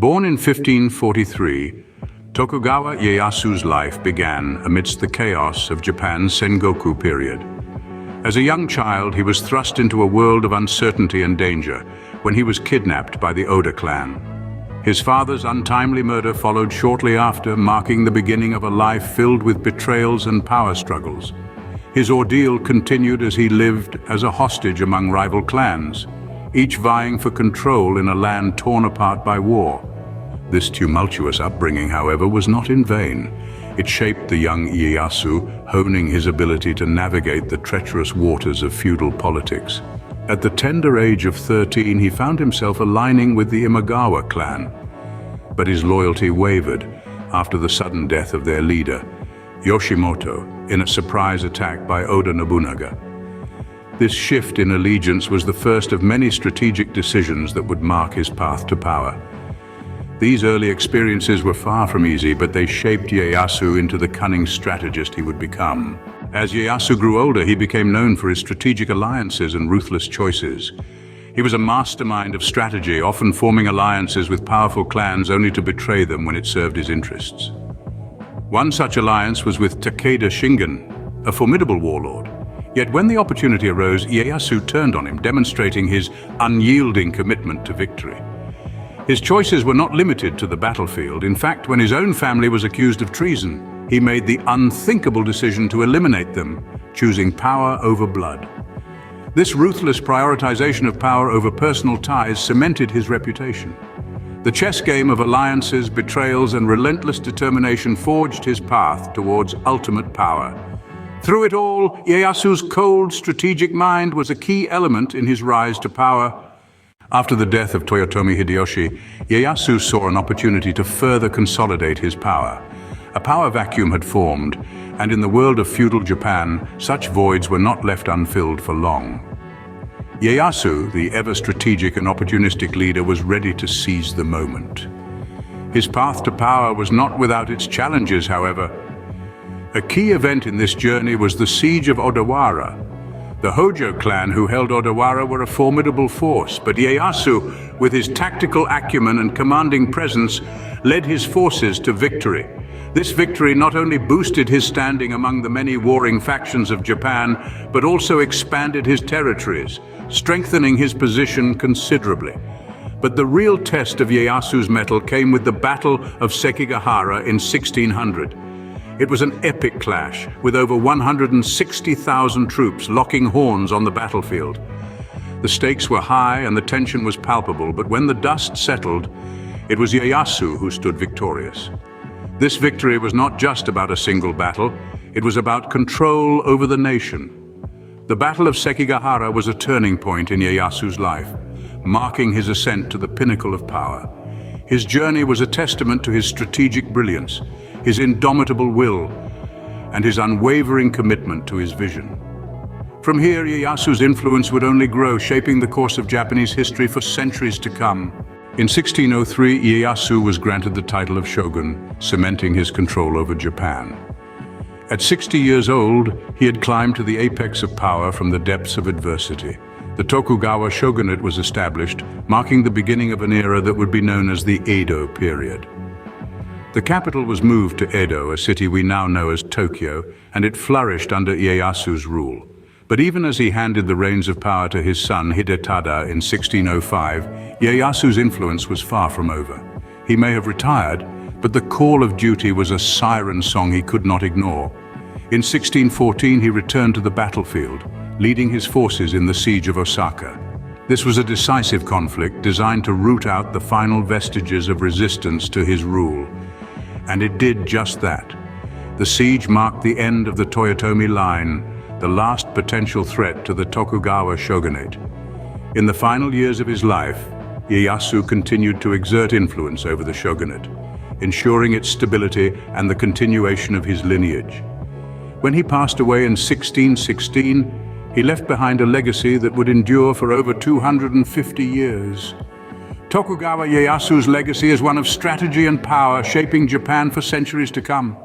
Born in 1543, Tokugawa Ieyasu's life began amidst the chaos of Japan's Sengoku period. As a young child, he was thrust into a world of uncertainty and danger when he was kidnapped by the Oda clan. His father's untimely murder followed shortly after, marking the beginning of a life filled with betrayals and power struggles. His ordeal continued as he lived as a hostage among rival clans, each vying for control in a land torn apart by war. This tumultuous upbringing, however, was not in vain. It shaped the young Ieyasu, honing his ability to navigate the treacherous waters of feudal politics. At the tender age of 13, he found himself aligning with the Imagawa clan. But his loyalty wavered after the sudden death of their leader, Yoshimoto, in a surprise attack by Oda Nobunaga. This shift in allegiance was the first of many strategic decisions that would mark his path to power. These early experiences were far from easy, but they shaped Ieyasu into the cunning strategist he would become. As Ieyasu grew older, he became known for his strategic alliances and ruthless choices. He was a mastermind of strategy, often forming alliances with powerful clans only to betray them when it served his interests. One such alliance was with Takeda Shingen, a formidable warlord. Yet when the opportunity arose, Ieyasu turned on him, demonstrating his unyielding commitment to victory. His choices were not limited to the battlefield. In fact, when his own family was accused of treason, he made the unthinkable decision to eliminate them, choosing power over blood. This ruthless prioritization of power over personal ties cemented his reputation. The chess game of alliances, betrayals, and relentless determination forged his path towards ultimate power. Through it all, Ieyasu's cold, strategic mind was a key element in his rise to power. After the death of Toyotomi Hideyoshi, Ieyasu saw an opportunity to further consolidate his power. A power vacuum had formed, and in the world of feudal Japan, such voids were not left unfilled for long. Ieyasu, the ever-strategic and opportunistic leader, was ready to seize the moment. His path to power was not without its challenges, however. A key event in this journey was the siege of Odawara. The Hojo clan who held Odawara were a formidable force, but Ieyasu, with his tactical acumen and commanding presence, led his forces to victory. This victory not only boosted his standing among the many warring factions of Japan, but also expanded his territories, strengthening his position considerably. But the real test of Ieyasu's mettle came with the Battle of Sekigahara in 1600. It was an epic clash, with over 160,000 troops locking horns on the battlefield. The stakes were high and the tension was palpable, but when the dust settled, it was Ieyasu who stood victorious. This victory was not just about a single battle, it was about control over the nation. The Battle of Sekigahara was a turning point in Ieyasu's life, marking his ascent to the pinnacle of power. His journey was a testament to his strategic brilliance, his indomitable will, and his unwavering commitment to his vision. From here, Ieyasu's influence would only grow, shaping the course of Japanese history for centuries to come. In 1603, Ieyasu was granted the title of shogun, cementing his control over Japan. At 60 years old, he had climbed to the apex of power from the depths of adversity. The Tokugawa shogunate was established, marking the beginning of an era that would be known as the Edo period. The capital was moved to Edo, a city we now know as Tokyo, and it flourished under Ieyasu's rule. But even as he handed the reins of power to his son Hidetada in 1605, Ieyasu's influence was far from over. He may have retired, but the call of duty was a siren song he could not ignore. In 1614, he returned to the battlefield, leading his forces in the siege of Osaka. This was a decisive conflict designed to root out the final vestiges of resistance to his rule. And it did just that. The siege marked the end of the Toyotomi line, the last potential threat to the Tokugawa shogunate. In the final years of his life, Ieyasu continued to exert influence over the shogunate, ensuring its stability and the continuation of his lineage. When he passed away in 1616, he left behind a legacy that would endure for over 250 years. Tokugawa Ieyasu's legacy is one of strategy and power, shaping Japan for centuries to come.